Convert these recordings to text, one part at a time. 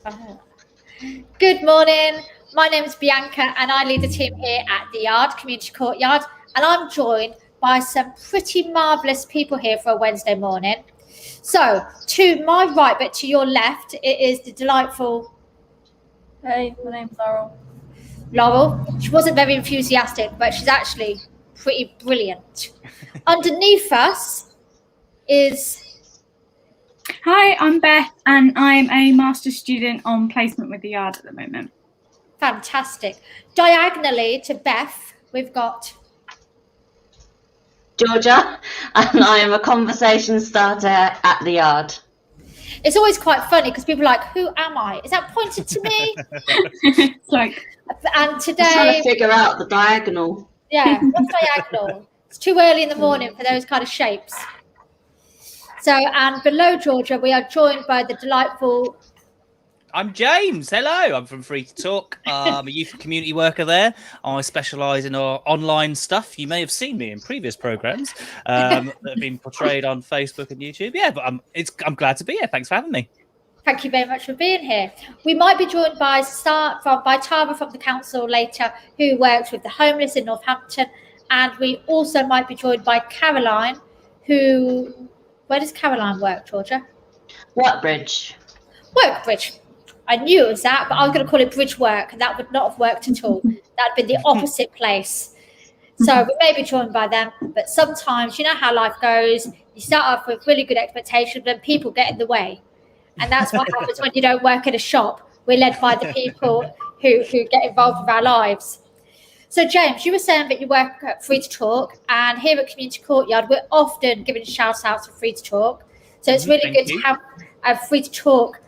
Oh. Good morning. My name is Bianca and I lead the team here at the Yard, Community Courtyard, and I'm joined by some pretty marvellous people here for a Wednesday morning. So, to my right, but to your left, it is the delightful... Hey, my name's Laurel. Laurel. She wasn't very enthusiastic, but she's actually pretty brilliant. Underneath us is... Hi, I'm Beth, and I'm a master's student on placement with the Yard at the moment. Fantastic. Diagonally to Beth, we've got... Georgia, and I am a conversation starter at the Yard. It's always quite funny because people are like, who am I? Is that pointed to me? Like, And today... I'm trying to figure out the diagonal. Yeah, what's diagonal? It's too early in the morning for those kind of shapes. So, and below Georgia, we are joined by the delightful... I'm James. Hello. I'm from Free to Talk. I'm a youth and community worker there. I specialise in our online stuff. You may have seen me in previous programmes that have been portrayed on Facebook and YouTube. Yeah, but I'm glad to be here. Thanks for having me. Thank you very much for being here. We might be joined by Tara from the council later, who works with the homeless in Northampton. And we also might be joined by Caroline, who... Where does Caroline work, Georgia? Workbridge. Workbridge. I knew it was that, but I was going to call it bridge work, and that would not have worked at all. That'd been the opposite place. So we may be joined by them, but sometimes, you know how life goes. You start off with really good expectations, but then people get in the way. And that's what happens when you don't work in a shop. We're led by the people who get involved with our lives. So, James, you were saying that you work at Free to Talk, and here at Community Courtyard, we're often giving shout-outs for Free to Talk. So it's really good to have a Free to Talk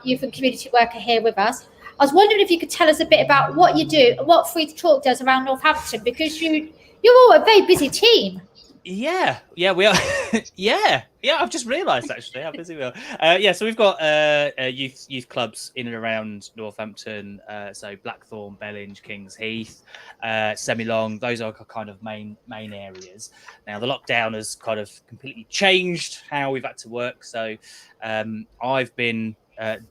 youth and community worker here with us. I was wondering if you could tell us a bit about what you do and what Free to Talk does around Northampton, because you're all a very busy team. Yeah, we are. yeah, I've just realised actually how busy we are. So we've got youth clubs in and around Northampton. So Blackthorn, Bellinge, Kings Heath, Semilong. Those are kind of main areas. Now the lockdown has kind of completely changed how we've had to work. So I've been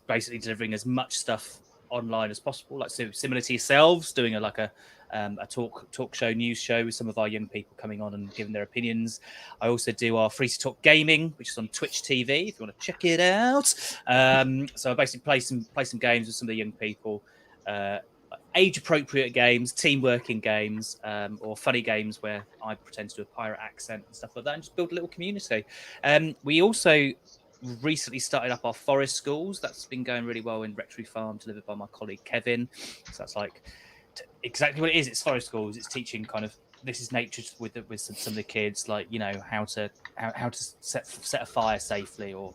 basically delivering as much stuff online as possible, like so similar to yourselves, doing a talk show, news show with some of our young people coming on and giving their opinions. I also do our Free to Talk gaming, which is on Twitch TV if you want to check it out. So I basically play some games with some of the young people, age appropriate games, team working games, or funny games where I pretend to do a pirate accent and stuff like that, and just build a little community. We also recently started up our forest schools. That's been going really well in Rectory Farm, delivered by my colleague Kevin. So that's like exactly what it is. It's forest schools. It's teaching kind of this is nature with some of the kids, like, you know, how to set a fire safely, or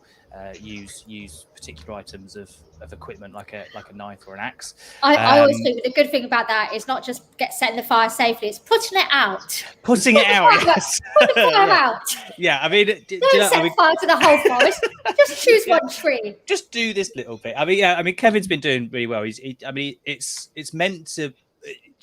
use particular items of equipment like a knife or an axe. I always think the good thing about that is not just setting the fire safely, it's putting it out. Putting it out. Yes. Put the fire out. Yeah, I mean, don't set fire to the whole forest. Just choose one tree. Just do this little bit. I mean, Kevin's been doing really well. It's meant to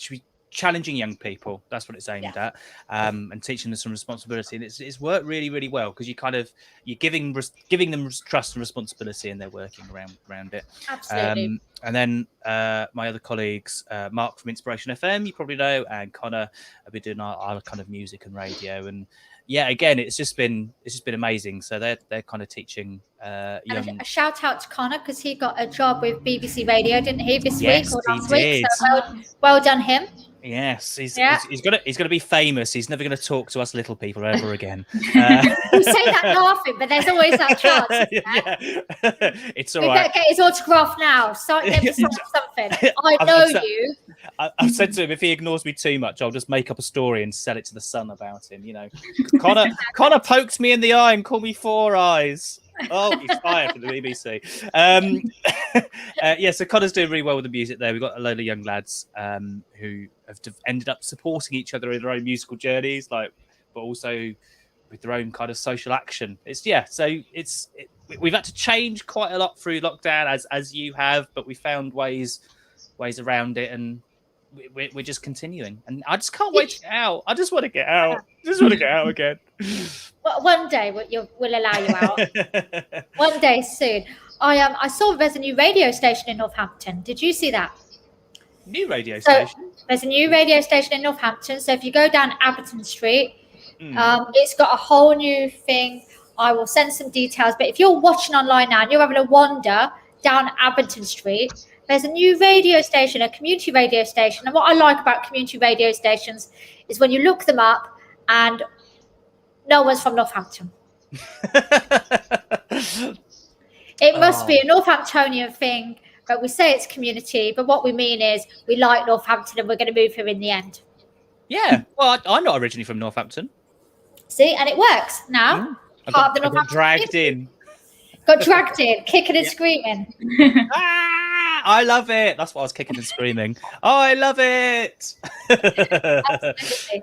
be challenging young people. That's what it's aimed at, and teaching them some responsibility. And it's worked really, really well, because you're giving them trust and responsibility, and they're working around it. Absolutely. And then my other colleagues, Mark from Inspiration FM, you probably know, and Connor, have been doing our kind of music and radio. And yeah, again, it's just been amazing. So they're kind of teaching young. A shout out to Connor, because he got a job with BBC Radio, didn't he, this Yes, week or last he week? did. So well done him. Yes, he's gonna be famous. He's never gonna talk to us little people ever again. We say that laughing, but there's always that chance. It's all we right. better get his autograph now. Let me sign something. I know you. I've said to him, if he ignores me too much, I'll just make up a story and sell it to the Sun about him. You know, Connor poked me in the eye and called me Four Eyes. Oh, he's fired from the BBC. So Connor's doing really well with the music there. We've got a load of young lads who have ended up supporting each other in their own musical journeys, but also with their own kind of social action. We've had to change quite a lot through lockdown, as you have, but we found ways around it, and we're just continuing. And I just can't wait to get out. I just want to get out. Again. Well, one day we'll allow you out. One day soon. I saw there's a new radio station in Northampton. Did you see that? New radio So station. there's a new radio station in Northampton. So if you go down Abberton Street, Mm. it's got a whole new thing. I will send some details. But if you're watching online now and you're having a wander down Abberton Street, there's a new radio station, a community radio station. And what I like about community radio stations is when you look them up and no one's from Northampton. It must be a Northamptonian thing, but we say it's community. But what we mean is we like Northampton and we're going to move here in the end. Yeah. Well, I'm not originally from Northampton. See, and it works now. I Part of the got Northampton dragged community. in. Got dragged in, kicking and screaming. I love it. That's what I was kicking and screaming. Oh, I love it. Absolutely.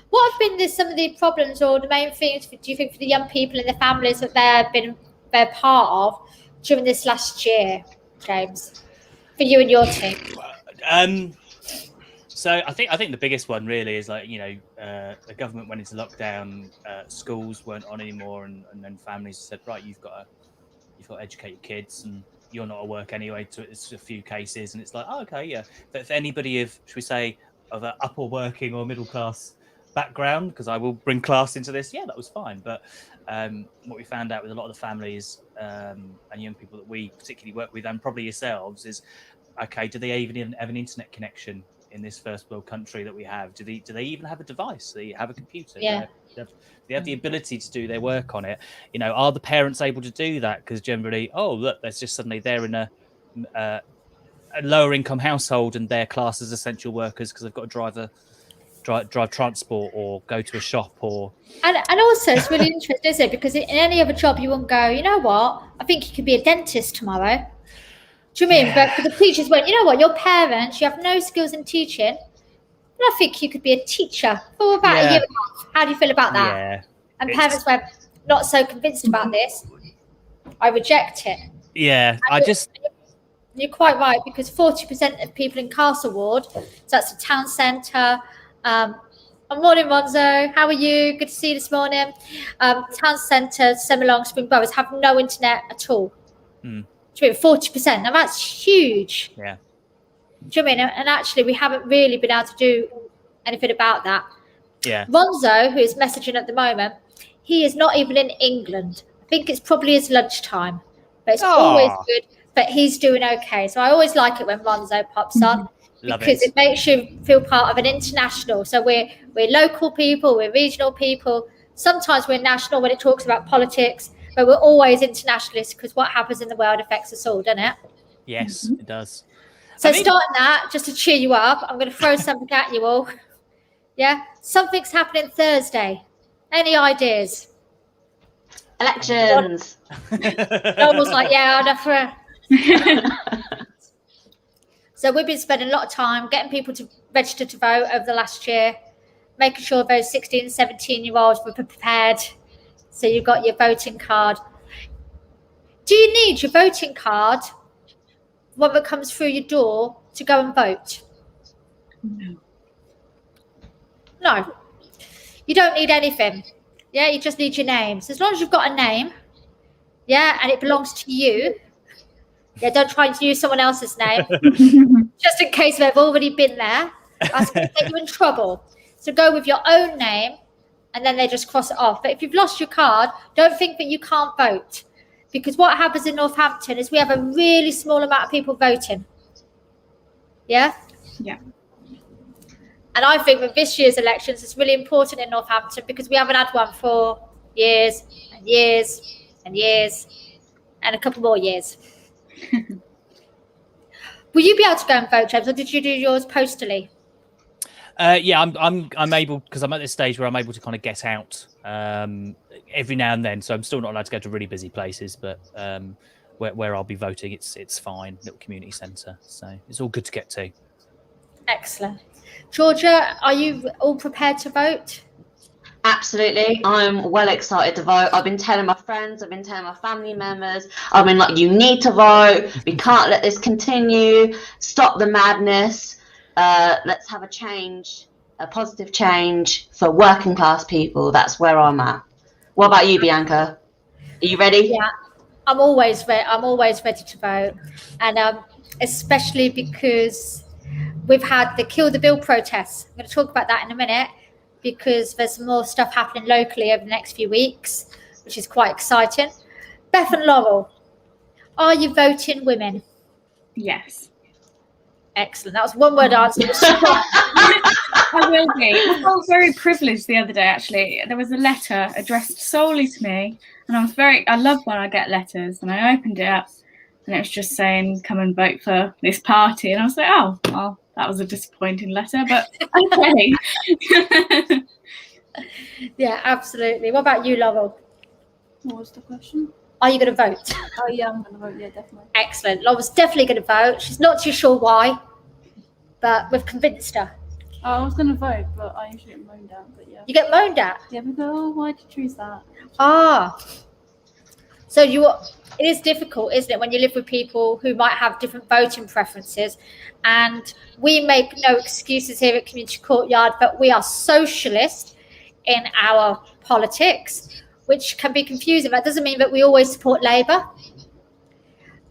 What have been some of the problems or the main things, do you think, for the young people and the families that they're part of during this last year, James, for you and your team? So I think the biggest one really is like, the government went into lockdown, schools weren't on anymore, and then families said, right, you've got to educate your kids, and you're not at work anyway. So it's a few cases, and it's like, oh, okay, yeah. But if anybody of, should we say, of an upper working or middle class background, because I will bring class into this, yeah, that was fine. But what we found out with a lot of the families and young people that we particularly work with, and probably yourselves, is, okay, do they even have an internet connection in this first world country that we have? Do they even have a device? Do they have a computer? Yeah. They have the ability to do their work on it. Are the parents able to do that? Because generally, oh, look, there's just suddenly they're in a lower income household and they're classed as essential workers because they've got to drive transport or go to a shop or. And also, it's really interesting, isn't it? Because in any other job, you wouldn't go, you know what? I think you could be a dentist tomorrow. Do you mean? Yeah. But for the teachers went, you know what? Your parents, you have no skills in teaching. And I think you could be a teacher for about a year and a half. How do you feel about that? Yeah. And parents were not so convinced about this. I reject it. Yeah, You're quite right, because 40% of people in Castle Ward, so that's the town centre. Morning, Monzo. How are you? Good to see you this morning. Town centre, Semalong, Spring Boroughs have no internet at all. 40%. Now that's huge. Yeah. Do you know what I mean? And actually, we haven't really been able to do anything about that. Yeah. Ronzo, who is messaging at the moment, he is not even in England. I think it's probably his lunchtime, but it's always good. But he's doing okay. So I always like it when Ronzo pops on because it makes you feel part of an international. So we're local people, we're regional people. Sometimes we're national when it talks about politics, but we're always internationalists because what happens in the world affects us all, doesn't it? Yes, it does. So starting that, just to cheer you up, I'm going to throw something at you all. Yeah? Something's happening Thursday. Any ideas? Elections. No one was like, yeah, enough for So we've been spending a lot of time getting people to register to vote over the last year, making sure those 16, 17-year-olds were prepared. So you've got your voting card. Do you need your voting card when it comes through your door to go and vote? No. You don't need anything. Yeah, you just need your name. So as long as you've got a name, yeah, and it belongs to you, yeah, don't try to use someone else's name, just in case they've already been there. That's going to get you in trouble. So go with your own name, and then they just cross it off. But if you've lost your card, don't think that you can't vote. Because what happens in Northampton is we have a really small amount of people voting. Yeah? Yeah. And I think with this year's elections, it's really important in Northampton because we haven't had one for years and years and years and a couple more years. Will you be able to go and vote, James, or did you do yours postally? Yeah, I'm able, because I'm at this stage where I'm able to kind of get out every now and then. So I'm still not allowed to go to really busy places, but where I'll be voting, it's fine. Little community centre, so it's all good to get to. Excellent. Georgia, are you all prepared to vote? Absolutely. I'm well excited to vote. I've been telling my friends, I've been telling my family members, I've been like, you need to vote. We can't let this continue. Stop the madness. Let's have a change, a positive change for working class people. That's where I'm at. What about you, Bianca? Are you ready? Yeah. I'm always ready to vote, and especially because we've had the Kill the Bill protests. I'm going to talk about that in a minute because there's more stuff happening locally over the next few weeks, which is quite exciting. Beth and Laurel, are you voting women? Yes. Excellent. That was one word answer. I will be. I felt very privileged the other day, actually. There was a letter addressed solely to me, and I love when I get letters, and I opened it up, and it was just saying, come and vote for this party. And I was like, oh, well, that was a disappointing letter, but okay. Yeah, absolutely. What about you, Laurel? What was the question? Are you going to vote? Oh yeah, I'm gonna vote. Yeah, definitely. Excellent. Laurel's definitely going to vote. She's not too sure why, but we've convinced her. Oh, I was gonna vote, but I usually get moaned at. But yeah. You get moaned at? Yeah, we go. Oh, why'd you choose that? Ah. So it is difficult, isn't it, when you live with people who might have different voting preferences, and we make no excuses here at Community Courtyard, but we are socialist in our politics, which can be confusing. That doesn't mean that we always support Labour,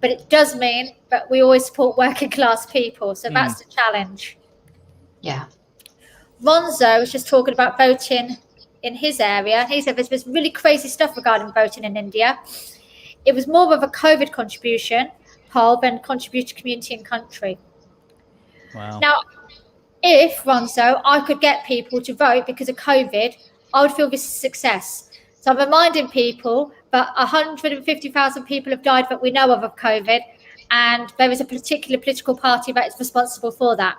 but it does mean that we always support working class people. So that's the challenge. Yeah. Ronzo was just talking about voting in his area. He said there's really crazy stuff regarding voting in India. It was more of a COVID contribution poll than contribute to community and country. Wow. Now, if, Ronzo, I could get people to vote because of COVID, I would feel this is a success. So I'm reminding people that 150,000 people have died that we know of COVID, and there is a particular political party that is responsible for that.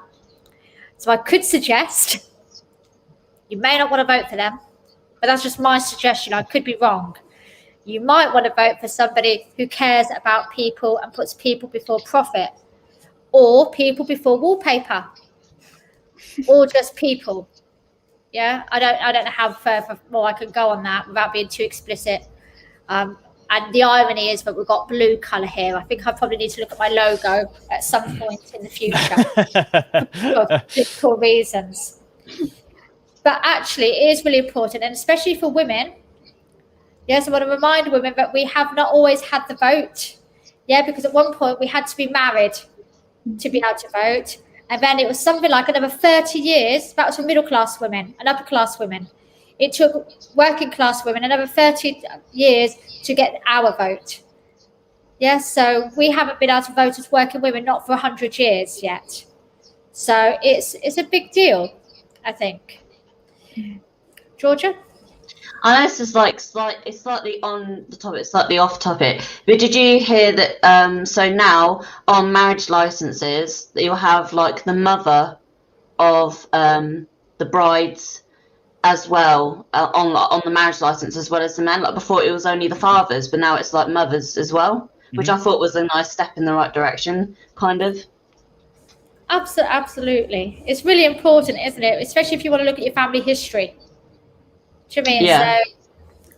So I could suggest, you may not want to vote for them, but that's just my suggestion. I could be wrong. You might want to vote for somebody who cares about people and puts people before profit, or people before wallpaper, or just people. Yeah, I don't know how further more I can go on that without being too explicit. And the irony is that we've got blue colour here. I think I probably need to look at my logo at some point in the future for political reasons. But actually, it is really important, and especially for women. Yes, I want to remind women that we have not always had the vote. Yeah, because at one point we had to be married to be able to vote. And then it was something like another 30 years. That was for middle class women and upper class women. It took working class women another 30 years to get our vote. Yes, so we haven't been able to vote as working women, not for 100 years yet. So it's a big deal, I think. Georgia? I know this is it's slightly on the topic, slightly off topic. But did you hear that? So now on marriage licenses, that you'll have like the mother of the brides as well on the marriage license, as well as the men. Like before, it was only the fathers, but now it's like mothers as well, which I thought was a nice step in the right direction, kind of. Absolutely, it's really important, isn't it? Especially if you want to look at your family history. Do you know what I mean? Yeah. So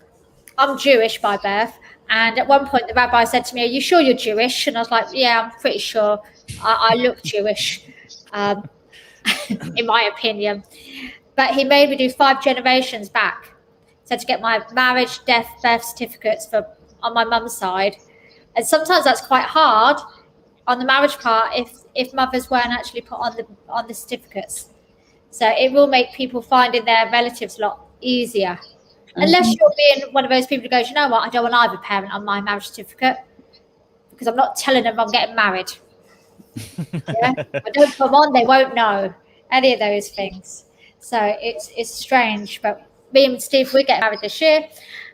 I'm Jewish by birth, and at one point the rabbi said to me, "Are you sure you're Jewish?" And I was like, "Yeah, I'm pretty sure. I look Jewish, in my opinion." But he made me do 5 generations back, so to get my marriage, death, birth certificates on my mum's side, and sometimes that's quite hard on the marriage part if mothers weren't actually put on the certificates. So it will make people finding their relatives a lot easier, unless you're being one of those people who goes, you know what, I don't want either parent on my marriage certificate because I'm not telling them I'm getting married. Yeah, I don't put them on, they won't know any of those things. So it's strange, but me and Steve, we get married this year,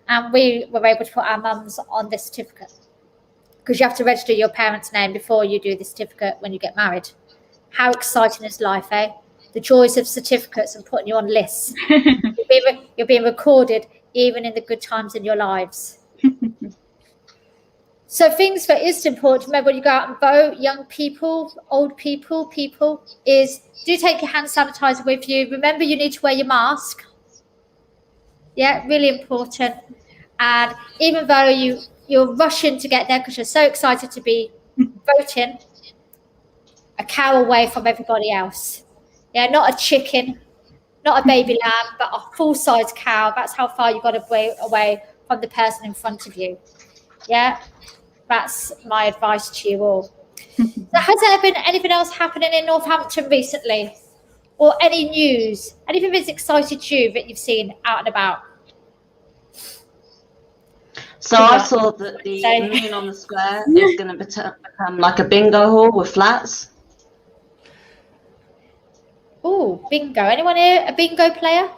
and we were able to put our mums on the certificate because you have to register your parents' name before you do the certificate when you get married. How exciting is life, eh? The joys of certificates and putting you on lists. You're being recorded even in the good times in your lives. So things that is important to remember when you go out and vote, young people, old people, is do take your hand sanitizer with you. Remember you need to wear your mask. Yeah, really important. And even though you're rushing to get there because you're so excited to be voting, a cow away from everybody else. Yeah, not a chicken, not a baby lamb, but a full-size cow. That's how far you've got to be away from the person in front of you. Yeah, that's my advice to you all. So has there been anything else happening in Northampton recently? Or any news? Anything that's excited you that you've seen out and about? So I saw that the moon on the square is going to become like a bingo hall with flats. Oh, bingo. Anyone here a bingo player?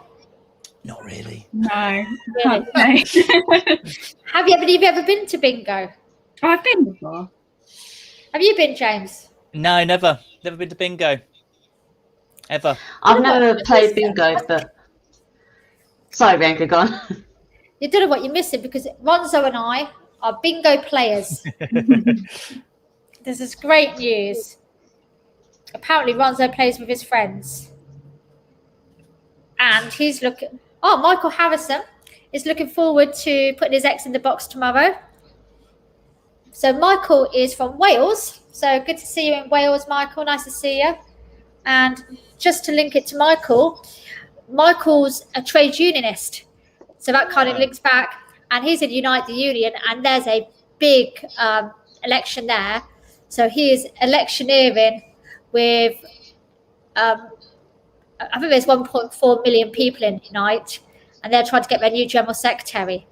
Not really. No. Really? Can't say. Have you ever been to bingo? I've been before. Have you been, James? No, never been to bingo. Ever. I've never played bingo, but sorry, Bianca, go on. You don't know what you're missing because Ronzo and I are bingo players. This is great news. Apparently, Ronzo plays with his friends. And he's looking... Oh, Michael Harrison is looking forward to putting his X in the box tomorrow. So Michael is from Wales. So good to see you in Wales, Michael. Nice to see you. And just to link it to Michael, Michael's a trade unionist. So that kind of links back. And he's in Unite the Union. And there's a big election there. So he is electioneering with... I think there's 1.4 million people in Unite, and they're trying to get their new general secretary.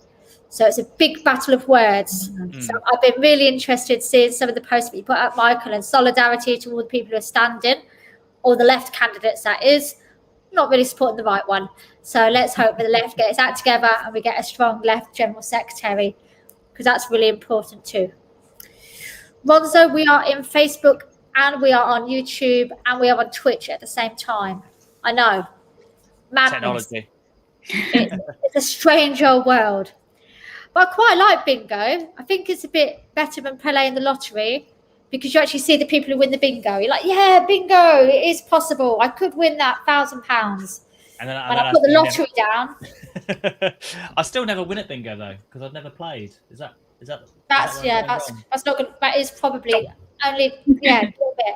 So it's a big battle of words. So I've been really interested seeing some of the posts that you put up, Michael, and solidarity to all the people who are standing, or the left candidates, that is. Not really supporting the right one. So let's hope that the left gets that together and we get a strong left general secretary, because that's really important too. Ronzo, we are in Facebook and we are on YouTube and we are on Twitch at the same time. I know. Madness. Technology. It's a strange old world. But I quite like bingo. I think it's a bit better than playing the lottery because you actually see the people who win the bingo. You're like, yeah, bingo, it is possible. I could win that £1,000. And then I put the lottery down. I still never win at bingo though because I've never played. Is that that is probably only a little bit.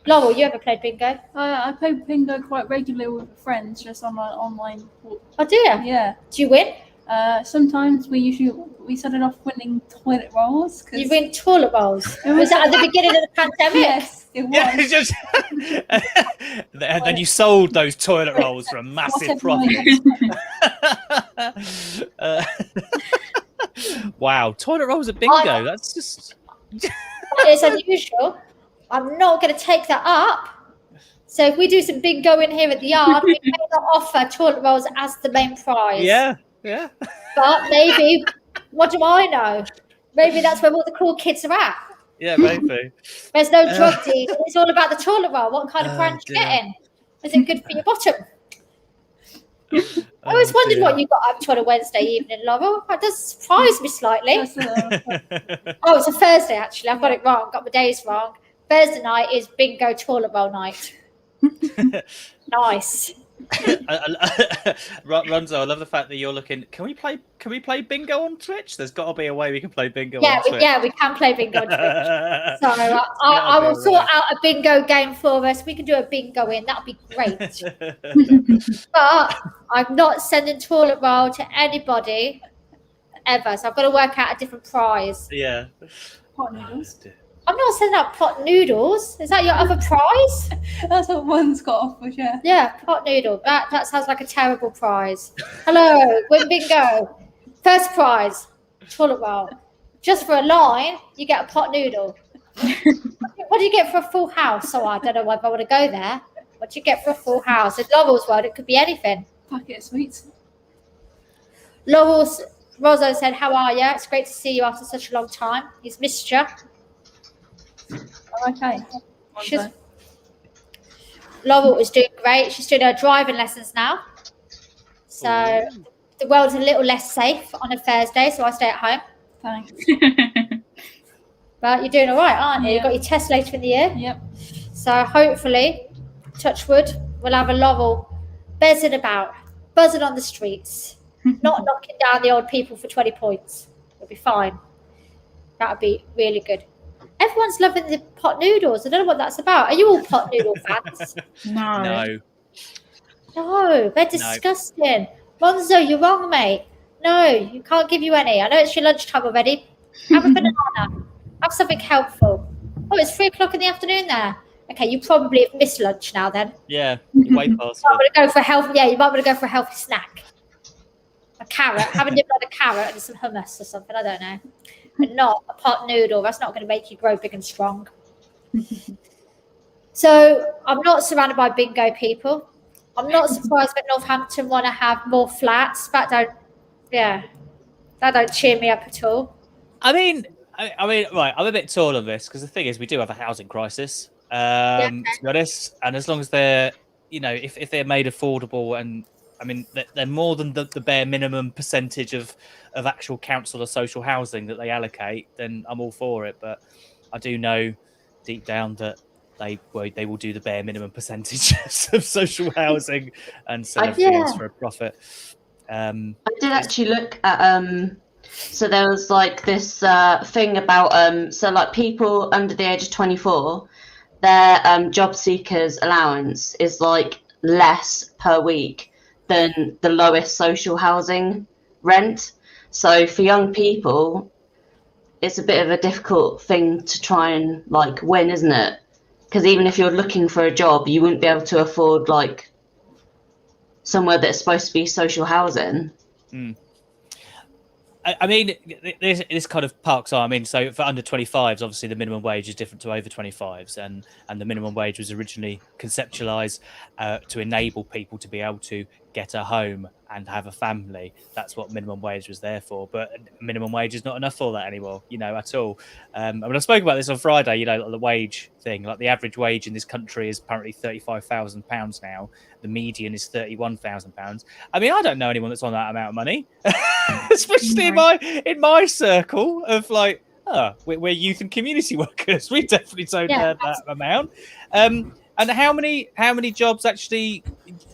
Laurel, you ever played bingo? I play bingo quite regularly with friends, just on my online. Oh dear. Yeah. Do you win? Sometimes we started off winning toilet rolls. You win toilet rolls. Was that at the beginning of the pandemic? Yes, it was. Yeah, it's just... and then you sold those toilet rolls for a massive profit. Wow, toilet rolls at bingo. That's just... It's unusual. I'm not going to take that up. So if we do some bingo in here at the yard, we may not offer toilet rolls as the main prize. Yeah. But maybe, what do I know? Maybe that's where all the cool kids are at. Yeah, maybe. There's no drug deal. It's all about the toilet roll. What kind of brand you getting? Is it good for your bottom? I always wondered what you got up to on a Wednesday evening, Laurel. That does surprise me slightly. Oh, it's a Thursday, actually. I've got it wrong. Got my days wrong. Thursday night is bingo toilet roll night. Nice. Ronzo, I love the fact that you're looking. Can we play bingo on Twitch? There's got to be a way we can play bingo on Twitch. We can play bingo on Twitch. So I will sort out a bingo game for us. We can do a bingo in. That'd be great. But I'm not sending toilet roll to anybody ever. So I've got to work out a different prize. Yeah. Pot noodles. I'm not sending out pot noodles. Is that your other prize? That's what one's got off with, yeah. Yeah, pot noodle. That sounds like a terrible prize. Hello, win bingo. First prize, toilet roll. Just for a line, you get a pot noodle. What do you get for a full house? So I don't know whether I want to go there. What do you get for a full house? In Laurel's world, it could be anything. Packet of sweets. Rosso said, how are you? It's great to see you after such a long time. He's missed you. Okay. Laurel is doing great. She's doing her driving lessons now. So the world's a little less safe on a Thursday, so I stay at home. Thanks. But you're doing all right, aren't you? Yeah. You've got your test later in the year. Yep. So hopefully, touch wood, we'll have a Laurel buzzing about, buzzing on the streets, not knocking down the old people for 20 points. It'll be fine. That would be really good. Everyone's loving the pot noodles. I don't know what that's about. Are you all pot noodle fans? No. No, they're disgusting. Ronzo, you're wrong, mate. No, you can't give you any. I know it's your lunchtime already. Have a banana. Have something helpful. Oh, it's 3 o'clock in the afternoon there. Okay, you probably have missed lunch now then. Yeah, you're way past You might it. want to go for a health. Yeah, you might want to go for a healthy snack. A carrot. Have a nibble on a carrot and some hummus or something. I don't know. But not a pot noodle. That's not going to make you grow big and strong. So I'm not surrounded by bingo people. I'm not surprised that Northampton want to have more flats. That don't cheer me up at all. I mean, right. I'm a bit torn on this because the thing is, we do have a housing crisis. To be honest, and as long as they're, if they're made affordable, and I mean, they're more than the bare minimum percentage of actual council or social housing that they allocate, then I'm all for it. But I do know deep down that they will do the bare minimum percentage of social housing and sell everything else for a profit. I did actually look at so there was like this thing about so like people under the age of 24, their job seekers allowance is like less per week than the lowest social housing rent. So for young people, it's a bit of a difficult thing to try and like win, isn't it? Because even if you're looking for a job, you wouldn't be able to afford like somewhere that's supposed to be social housing. I mean, this kind of parks on. I mean, so for under 25s, obviously the minimum wage is different to over 25s, and the minimum wage was originally conceptualized to enable people to be able to get a home and have a family. That's what minimum wage was there for. But minimum wage is not enough for that anymore, at all. I mean, I spoke about this on Friday. The wage thing. Like the average wage in this country is apparently £35,000 now. The median is £31,000. I mean, I don't know anyone that's on that amount of money, especially in my circle of like, we're youth and community workers. We definitely don't earn that amount. And how many jobs actually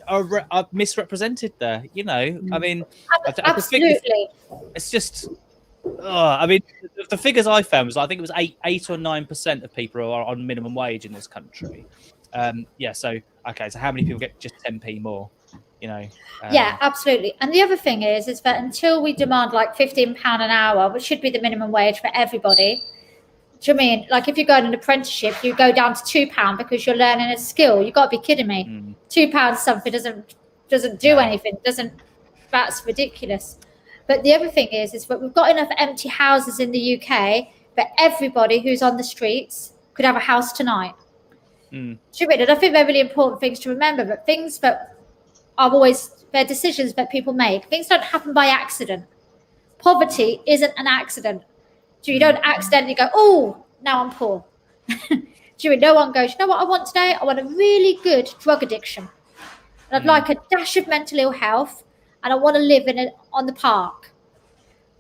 are misrepresented there? I mean, absolutely. It's just. I mean, the figures I found was I think it was 8 or 9% of people are on minimum wage in this country. So how many people get just 10p more? Yeah, absolutely. And the other thing is that until we demand like £15 an hour, which should be the minimum wage for everybody. Do you mean like if you go on an apprenticeship, you go down to £2 because you're learning a skill? You got to be kidding me. £2 something doesn't do anything. That's ridiculous. But the other thing is that we've got enough empty houses in the UK that everybody who's on the streets could have a house tonight. Do you mean? And I think they're really important things to remember. But things that they're decisions that people make. Things don't happen by accident. Poverty isn't an accident. You don't accidentally go, oh, now I'm poor. No one goes, you know what I want today? I want a really good drug addiction. And I'd like a dash of mental ill health, and I want to live on the park.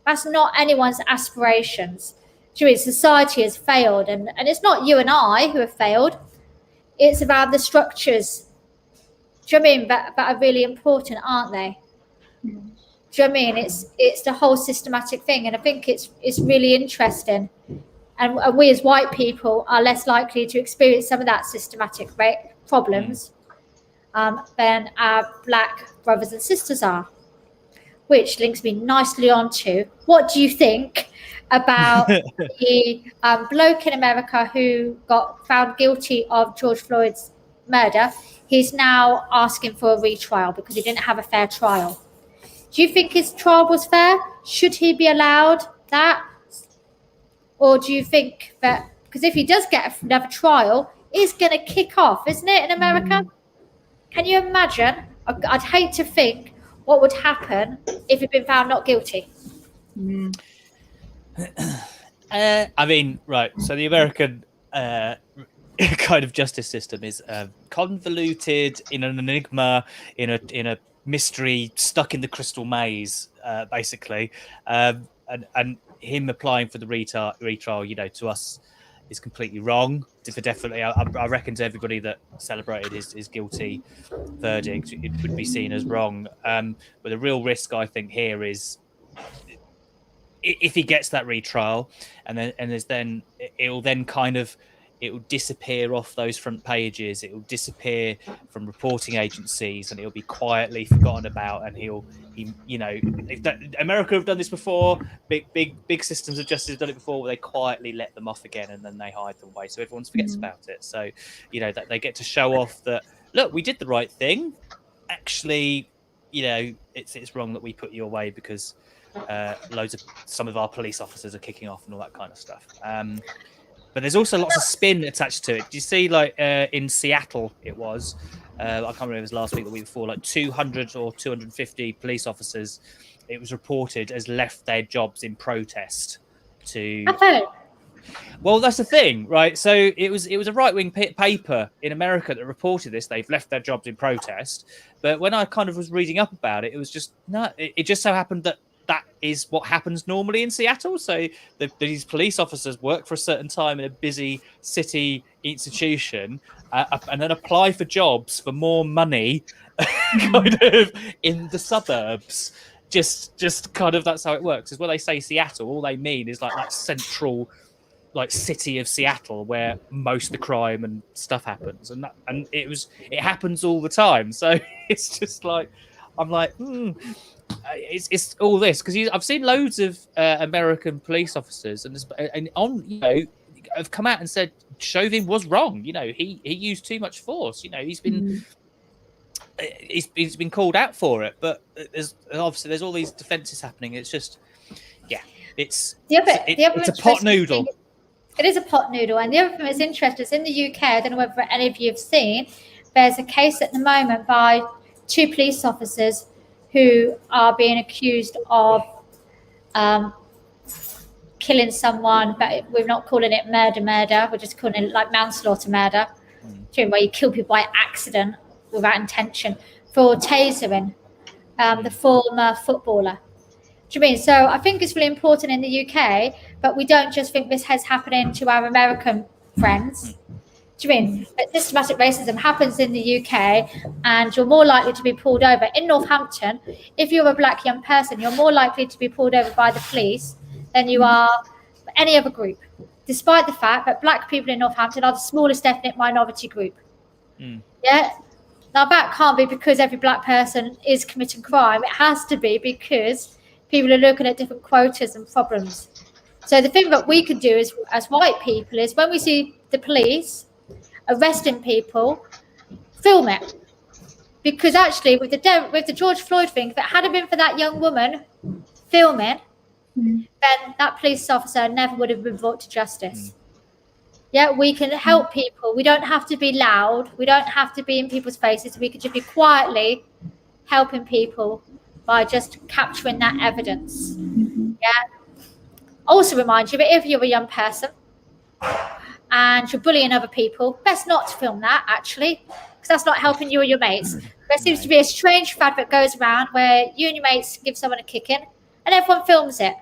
That's not anyone's aspirations. Society has failed, and it's not you and I who have failed. It's about the structures. Do you know what I mean? That are really important, aren't they? Do you know what I mean? It's the whole systematic thing, and I think it's really interesting. And we as white people are less likely to experience some of that systematic problems than our black brothers and sisters are. Which links me nicely on to what do you think about the bloke in America who got found guilty of George Floyd's murder? He's now asking for a retrial because he didn't have a fair trial. Do you think his trial was fair? Should he be allowed that? Or do you think that, because if he does get another trial, it's going to kick off, isn't it, in America? Can you imagine? I'd hate to think what would happen if he'd been found not guilty. I mean, right. So the American kind of justice system is convoluted in an enigma, in a mystery, stuck in the crystal maze, basically. And him applying for the retrial, to us, is completely wrong. Definitely, I reckon to everybody that celebrated his guilty verdict, it would be seen as wrong. But the real risk, I think, here is if he gets that retrial, and it'll then kind of it will disappear off those front pages. It will disappear from reporting agencies, and it'll be quietly forgotten about. And America have done this before. Big systems of justice have done it before, where they quietly let them off again, and then they hide them away, so everyone forgets about it. So, that they get to show off that, look, we did the right thing. Actually, it's wrong that we put you away because some of our police officers are kicking off and all that kind of stuff. But there's also lots of spin attached to it. Do you see, like in Seattle, it was, I can't remember if it was last week or the week before, like 200 or 250 police officers, it was reported, as left their jobs in protest to... Well, that's the thing, right? So it was a right-wing paper in America that reported this. They've left their jobs in protest. But when I kind of was reading up about it, it was just, no, it just so happened that is what happens normally in Seattle. So these police officers work for a certain time in a busy city institution and then apply for jobs for more money kind of in the suburbs. Just kind of, that's how it works. Is when they say Seattle, all they mean is like that central city of Seattle where most of the crime and stuff happens, and it happens all the time. So it's just like, I'm like, it's all this, because I've seen loads of American police officers and have come out and said Chauvin was wrong. He used too much force. He's been he's been called out for it, but there's all these defenses happening. It's just, it's a pot noodle. It is a pot noodle. And the other thing that's interesting is in the UK, I don't know whether any of you have seen, there's a case at the moment by 2 police officers who are being accused of killing someone, but we're not calling it murder. We're just calling it like manslaughter murder, where you kill people by accident without intention, for tasering the former footballer. Do you mean? So I think it's really important in the UK, but we don't just think this is happening to our American friends. Do you mean? But systematic racism happens in the UK, and you're more likely to be pulled over. In Northampton, if you're a black young person, you're more likely to be pulled over by the police than you are any other group, despite the fact that black people in Northampton are the smallest ethnic minority group. Yeah. Now, that can't be because every black person is committing crime. It has to be because people are looking at different quotas and problems. So the thing that we could do as white people is, when we see the police arresting people, film it. Because actually, with the George Floyd thing, if it hadn't been for that young woman filming, then that police officer never would have been brought to justice. Yeah, we can help people. We don't have to be loud. We don't have to be in people's faces. We could just be quietly helping people by just capturing that evidence. Yeah. Also remind you that if you're a young person and you're bullying other people, best not to film that, actually, because that's not helping you or your mates. There seems to be a strange fad that goes around where you and your mates give someone a kicking and everyone films it.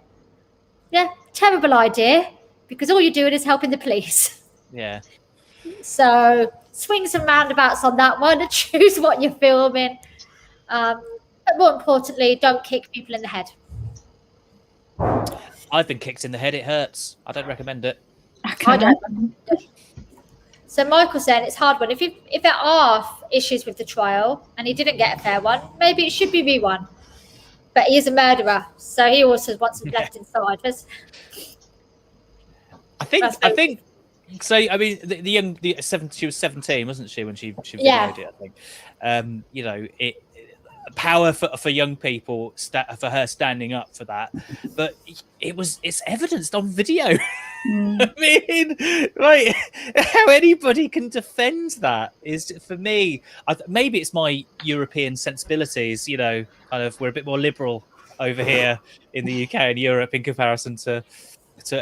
Yeah, terrible idea, because all you're doing is helping the police. Yeah. So swings and roundabouts on that one. Choose what you're filming. But more importantly, don't kick people in the head. I've been kicked in the head. It hurts. I don't recommend it. I don't. So Michael's saying it's hard one. If there are issues with the trial and he didn't get a fair one, maybe it should be re-one. But he is a murderer, so he also wants him left inside. I think. So I mean, she was 17, wasn't she, when she videoed it? I think. Power for young people, for her standing up for that, but it's evidenced on video. I mean, like, how anybody can defend that is, for me, maybe it's my European sensibilities. Kind of, we're a bit more liberal over here in the UK and Europe in comparison to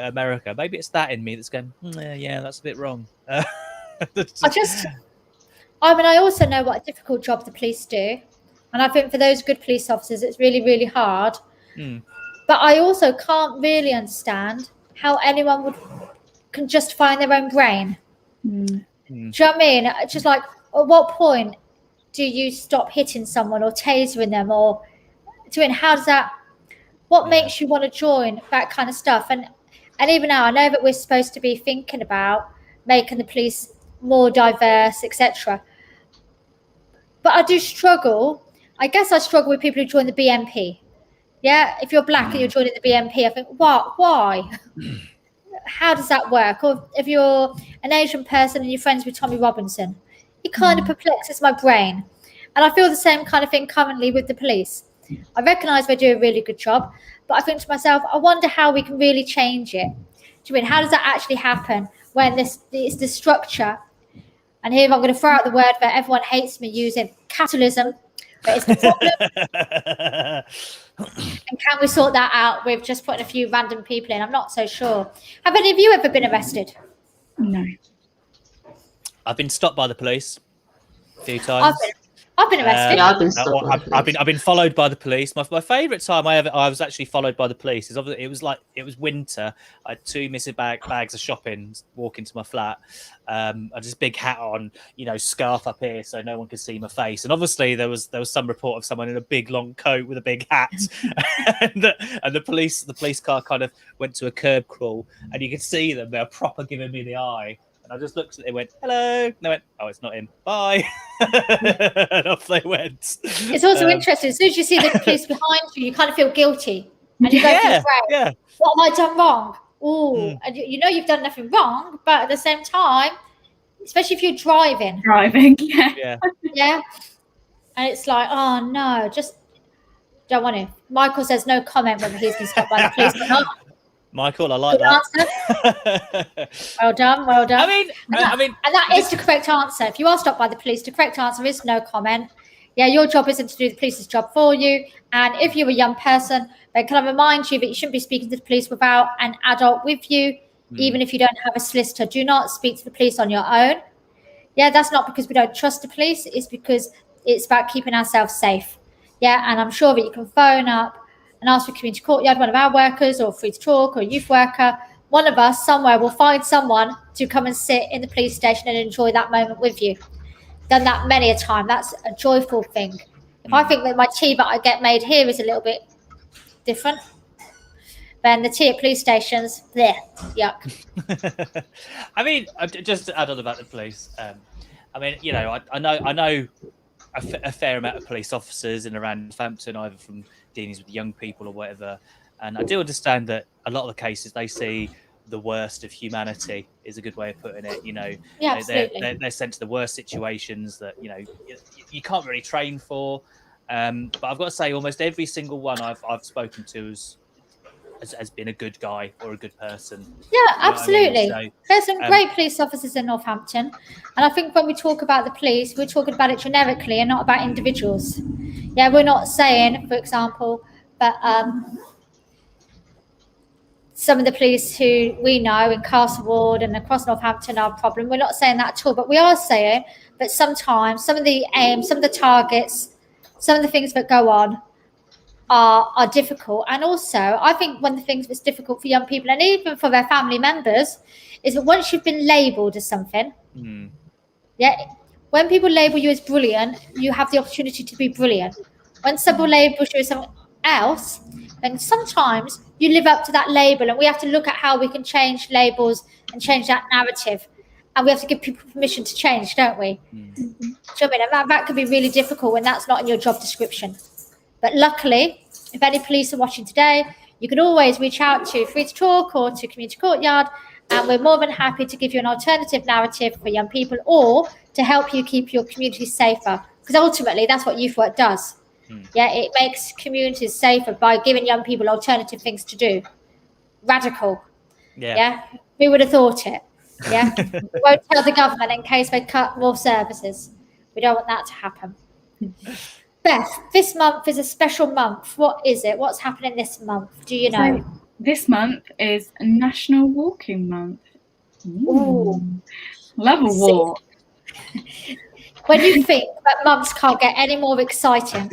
America. Maybe it's that in me that's going, yeah, that's a bit wrong. I also know what a difficult job the police do. And I think for those good police officers, it's really, really hard. But I also can't really understand how anyone can justify in their own brain. Do you know what I mean? It's just like, at what point do you stop hitting someone or tasering them or doing? How does that? What makes you want to join that kind of stuff? And even now, I know that we're supposed to be thinking about making the police more diverse, etc. But I do struggle. I guess I struggle with people who join the BNP. Yeah, if you're black and you're joining the BNP, I think, what? Why? How does that work? Or if you're an Asian person and you're friends with Tommy Robinson, it kind of perplexes my brain. And I feel the same kind of thing currently with the police. I recognise they do a really good job, but I think to myself, I wonder how we can really change it. Do you mean, how does that actually happen when it's the structure? And here I'm going to throw out the word that everyone hates me using, capitalism. But it's the problem. And can we sort that out with just putting a few random people in? I'm not so sure. Have any of you ever been arrested? No. I've been stopped by the police a few times. I've been arrested. Yeah, I've been stopped by the police. I've been followed by the police. My favourite time I was actually followed by the police is obviously it was winter. I had 2 missing bags of shopping walking to my flat. I had this big hat on, scarf up here so no one could see my face. And obviously there was some report of someone in a big long coat with a big hat, and the police car kind of went to a curb crawl, and you could see them. They were proper giving me the eye. And I just looked at it and went, hello. And they went, oh, it's not him. Bye. And off they went. It's also interesting. As soon as you see the police behind you, you kind of feel guilty. And you go, yeah. What have I done wrong? Oh, and you know you've done nothing wrong, but at the same time, especially if you're driving. Yeah. Yeah. And it's like, oh, no, just don't want to. Michael says no comment whether he's been stopped by the police or not. Michael, I like that. Well done. I mean, and that is the correct answer. If you are stopped by the police, the correct answer is no comment. Yeah, your job isn't to do the police's job for you. And if you're a young person, then can I remind you that you shouldn't be speaking to the police without an adult with you, even if you don't have a solicitor. Do not speak to the police on your own. Yeah, that's not because we don't trust the police. It's because it's about keeping ourselves safe. Yeah, and I'm sure that you can phone up and ask for community courtyard, one of our workers, or Free to Talk, or a youth worker. One of us somewhere will find someone to come and sit in the police station and enjoy that moment with you. Done that many a time. That's a joyful thing. If I think that my tea that I get made here is a little bit different, then the tea at police stations, bleh, yuck. I mean, just to add on about the police, I mean, I know a fair amount of police officers in around Northampton, either from dealings with young people or whatever, and I do understand that a lot of the cases they see the worst of humanity is a good way of putting it. Yeah, absolutely. They're sent to the worst situations that you can't really train for. But I've got to say, almost every single one I've spoken to has been a good guy or a good person. Yeah, absolutely. I mean? There's some great police officers in Northampton, and I think when we talk about the police, we're talking about it generically and not about individuals. Yeah, we're not saying, for example, that some of the police who we know in Castle Ward and across Northampton are a problem. We're not saying that at all, but we are saying that sometimes some of the aims, some of the targets, some of the things that go on are difficult. And also, I think one of the things that's difficult for young people and even for their family members is that once you've been labelled as something, when people label you as brilliant, you have the opportunity to be brilliant. When someone labels you as something else, then sometimes you live up to that label, and we have to look at how we can change labels and change that narrative. And we have to give people permission to change, don't we? Do you know what I mean? And that could be really difficult when that's not in your job description. But luckily, if any police are watching today, you can always reach out to Free to Talk or to Community Courtyard, and we're more than happy to give you an alternative narrative for young people or to help you keep your community safer. Because ultimately, that's what youth work does. Yeah, it makes communities safer by giving young people alternative things to do. Radical. Yeah. Who would have thought it? Yeah. We won't tell the government in case they cut more services. We don't want that to happen. Beth, this month is a special month. What is it? What's happening this month? Do you know? So, this month is National Walking Month. Ooh. Love a walk. When you think that months can't get any more exciting,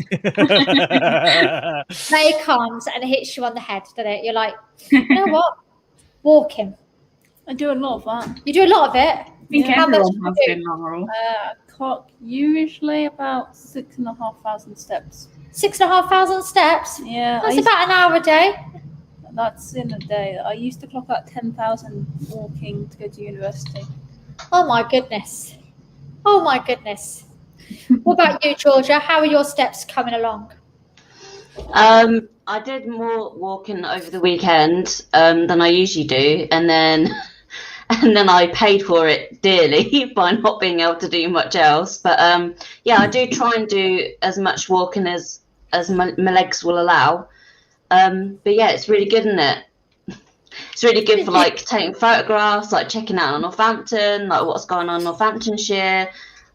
May comes and hits you on the head, doesn't it? You're like, you know what? Walking. I do a lot of that. You do a lot of it. I think How much everyone do has you do? been, Laurel. Clock usually about 6,500 steps. 6,500 steps? Yeah, That's about an hour a day. that's in a day. I used to clock out 10,000 walking to go to university. Oh my goodness. Oh my goodness. What about you, Georgia? How are your steps coming along? I did more walking over the weekend than I usually do, and then I paid for it dearly by not being able to do much else. But yeah, I do try and do as much walking as my legs will allow. But yeah, it's really good, isn't it? It's really good for like taking photographs, like checking out on Northampton, like what's going on in Northamptonshire,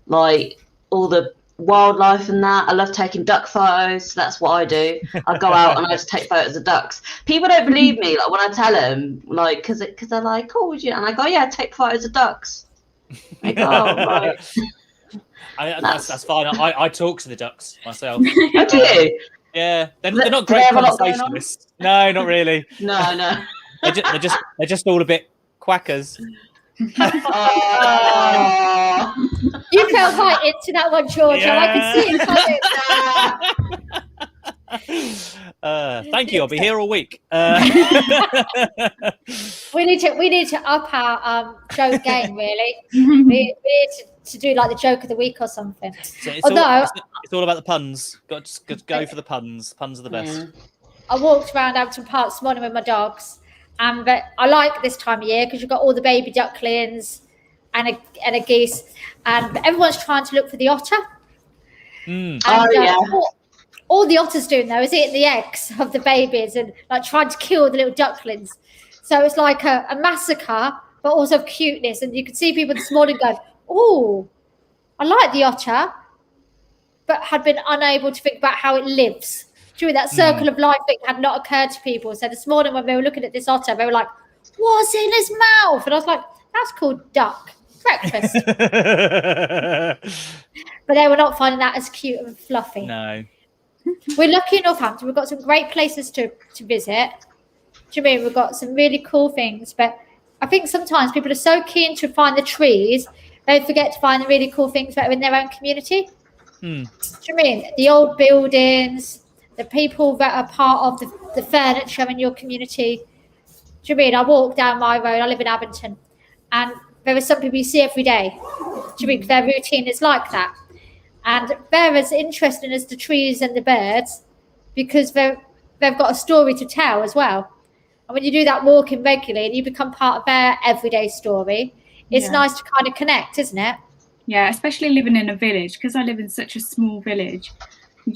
like all the wildlife and that. I love taking duck photos. So that's what I do. I go out and I just take photos of ducks. People don't believe me, like when I tell them, like, because they're like, "Oh, would you?" And I go, "Yeah, I take photos of ducks." They go, "Oh, right." That's fine. I talk to the ducks myself. Oh, do you? Yeah, they're not Do they great have a lot going on? conversationalists. No, not really. No. They're just all a bit quackers. Oh. You fell right into that one, Georgia. Yeah. I can see it coming. Thank you. I'll be here all week. We need to up our joke game, really. we need to do like the joke of the week or something. So it's all about the puns. Got to go for the puns. Puns are the best. Yeah. I walked around Hampton Park this morning with my dogs, but I like this time of year because you've got all the baby ducklings and a geese, and everyone's trying to look for the otter. Mm. And, all the otter's doing though is eating the eggs of the babies and like trying to kill the little ducklings. So it's like a massacre, but also of cuteness. And you could see people this morning going, "Oh, I like the otter," but had been unable to think about how it lives. During that circle of life thing had not occurred to people. So this morning when they were looking at this otter, they were like, "What's in his mouth?" And I was like, "That's called duck breakfast." But they were not finding that as cute and fluffy. No. We're lucky in Northampton. We've got some great places to visit. Do you mean we've got some really cool things? But I think sometimes people are so keen to find the trees, they forget to find the really cool things that are in their own community. Do you mean the old buildings, the people that are part of the furniture in your community? Do you mean I walk down my road? I live in Abington, and there are some people you see every day. Do you mean their routine is like that? And they're as interesting as the trees and the birds because they've got a story to tell as well. And when you do that walking regularly and you become part of their everyday story, it's nice to kind of connect, isn't it? Yeah, especially living in a village, because I live in such a small village.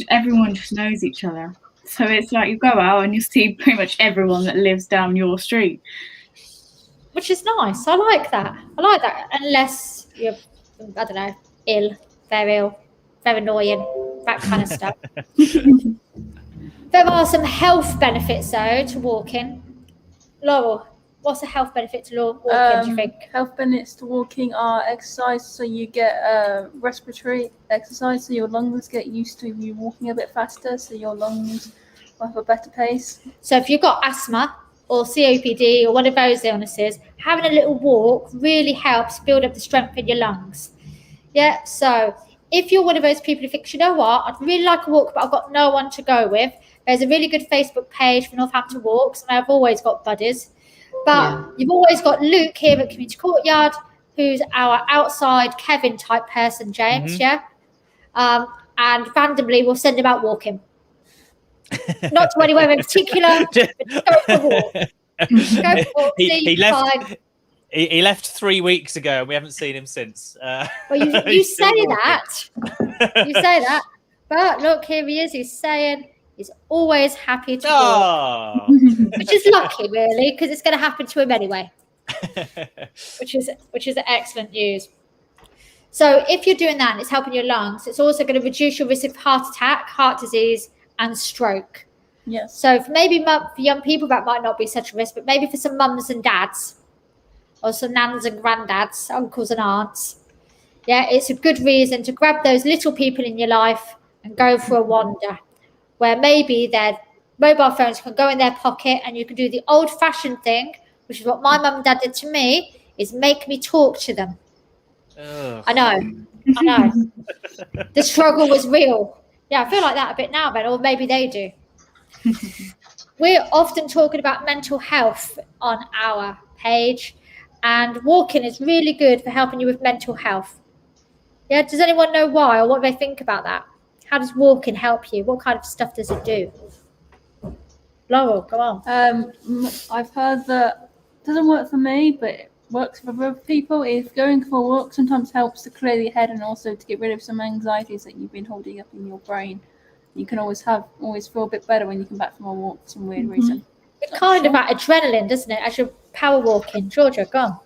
Everyone just knows each other. So it's like you go out and you see pretty much everyone that lives down your street. Which is nice. I like that. Unless you're, I don't know, very ill, very annoying, that kind of stuff. There are some health benefits, though, to walking. Laurel, what's a health benefit to walking, do you think? Health benefits to walking are exercise, so you get respiratory exercise, so your lungs get used to you walking a bit faster, so your lungs will have a better pace. So if you've got asthma or COPD or one of those illnesses, having a little walk really helps build up the strength in your lungs. Yeah, so if you're one of those people who thinks, you know what, I'd really like a walk, but I've got no one to go with, there's a really good Facebook page for Northampton Walks, and I've always got buddies. But you've always got Luke here at Community Courtyard, who's our outside Kevin type person, James, and randomly we'll send him out walking. Not to anywhere in particular, but just go for a walk. Go for a walk, he left 3 weeks ago and we haven't seen him since. Well, you say that. You say that. But look, here he is. He's saying he's always happy to walk. Which is lucky, really, because it's going to happen to him anyway. which is excellent news. So if you're doing that and it's helping your lungs, it's also going to reduce your risk of heart attack, heart disease, and stroke. Yes. So for maybe for young people, that might not be such a risk, but maybe for some mums and dads, or some nans and granddads, uncles and aunts, it's a good reason to grab those little people in your life and go for a wander, where maybe their mobile phones can go in their pocket and you can do the old-fashioned thing, which is what my mum and dad did to me, is make me talk to them. Ugh. I know. The struggle was real. Yeah, I feel like that a bit now, Ben, or maybe they do. We're often talking about mental health on our page, And walking is really good for helping you with mental health. Yeah, does anyone know why or what they think about that? How does walking help you? What kind of stuff does it do? Laurel, come on. I've heard that it doesn't work for me, but it works for other people. If going for a walk sometimes helps to clear your head and also to get rid of some anxieties that you've been holding up in your brain. You can always feel a bit better when you come back from a walk for some weird reason. It's kind of like adrenaline, doesn't it? As you're power walking. Georgia, go on.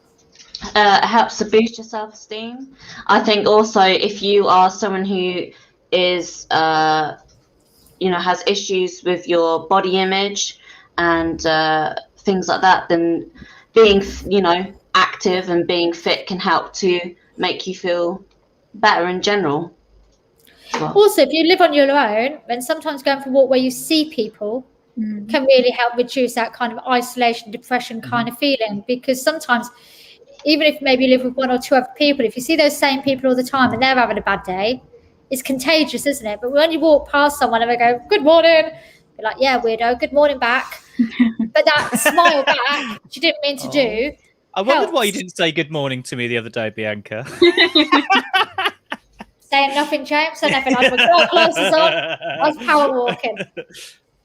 It helps to boost your self-esteem. I think also if you are someone who is, has issues with your body image and things like that, then being, active and being fit can help to make you feel better in general. Well. Also, if you live on your own, then sometimes going for a walk where you see people can really help reduce that kind of isolation, depression kind of feeling. Because sometimes, even if maybe you live with one or two other people, if you see those same people all the time and they're having a bad day, it's contagious, isn't it? But when you walk past someone and they go, "Good morning," you're like, "Yeah, weirdo, good morning back." But that smile back, which you didn't mean to do. I wondered why you didn't say good morning to me the other day, Bianca. Saying nothing, James. So nothing. I was got glasses on. I was power walking.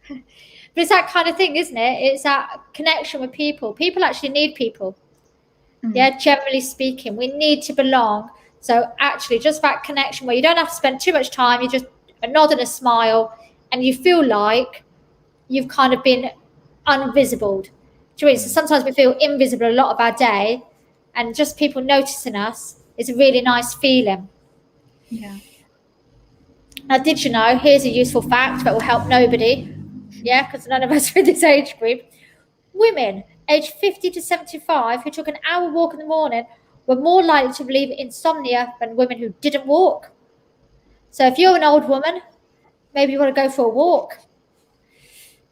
But it's that kind of thing, isn't it? It's that connection with people. People actually need people. Yeah, generally speaking, we need to belong. So actually, just that connection where you don't have to spend too much time. You just a nod and a smile, and you feel like you've kind of been unvisible. Do you mean? So sometimes we feel invisible a lot of our day, and just people noticing us is a really nice feeling. Yeah. Now, did you know? Here's a useful fact that will help nobody. Yeah, because none of us are in this age group. Women aged 50 to 75 who took an hour walk in the morning were more likely to relieve insomnia than women who didn't walk. So if you're an old woman, maybe you want to go for a walk.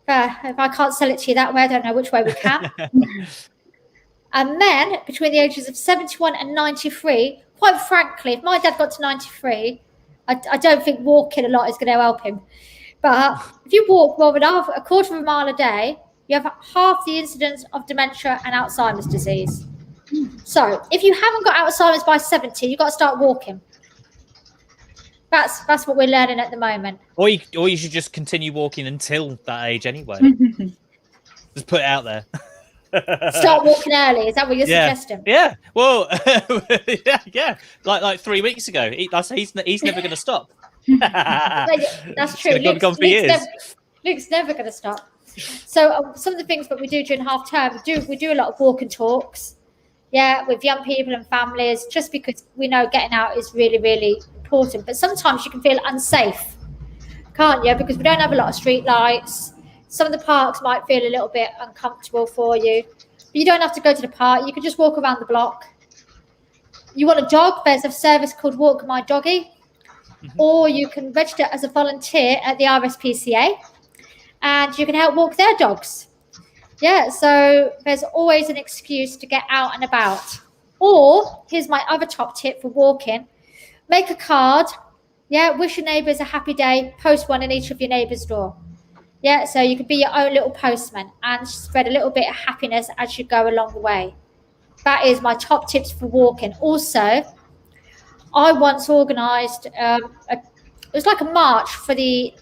If I can't sell it to you that way, I don't know which way we can. And men between the ages of 71 and 93, quite frankly, if my dad got to 93, I don't think walking a lot is going to help him. But if you walk more than a quarter of a mile a day, you have half the incidence of dementia and Alzheimer's disease. So if you haven't got Alzheimer's by 70, you've got to start walking. That's what we're learning at the moment. Or you should just continue walking until that age anyway. Just put it out there. Start walking early. Is that what you're suggesting? Yeah. Well, yeah. Like 3 weeks ago, he's never going to stop. That's true. Luke's never going to stop. So some of the things that we do during half term, we do a lot of walk and talks, with young people and families, just because we know getting out is really, really important. But sometimes you can feel unsafe, can't you? Because we don't have a lot of street lights. Some of the parks might feel a little bit uncomfortable for you. But you don't have to go to the park. You can just walk around the block. You want a dog? There's a service called Walk My Doggy. Or you can register as a volunteer at the RSPCA and you can help walk their dogs. Yeah, so there's always an excuse to get out and about. Or, here's my other top tip for walking. Make a card. Yeah, wish your neighbours a happy day. Post one in each of your neighbours' door. Yeah, so you can be your own little postman and spread a little bit of happiness as you go along the way. That is my top tips for walking. Also, I once organised, it was like a march for the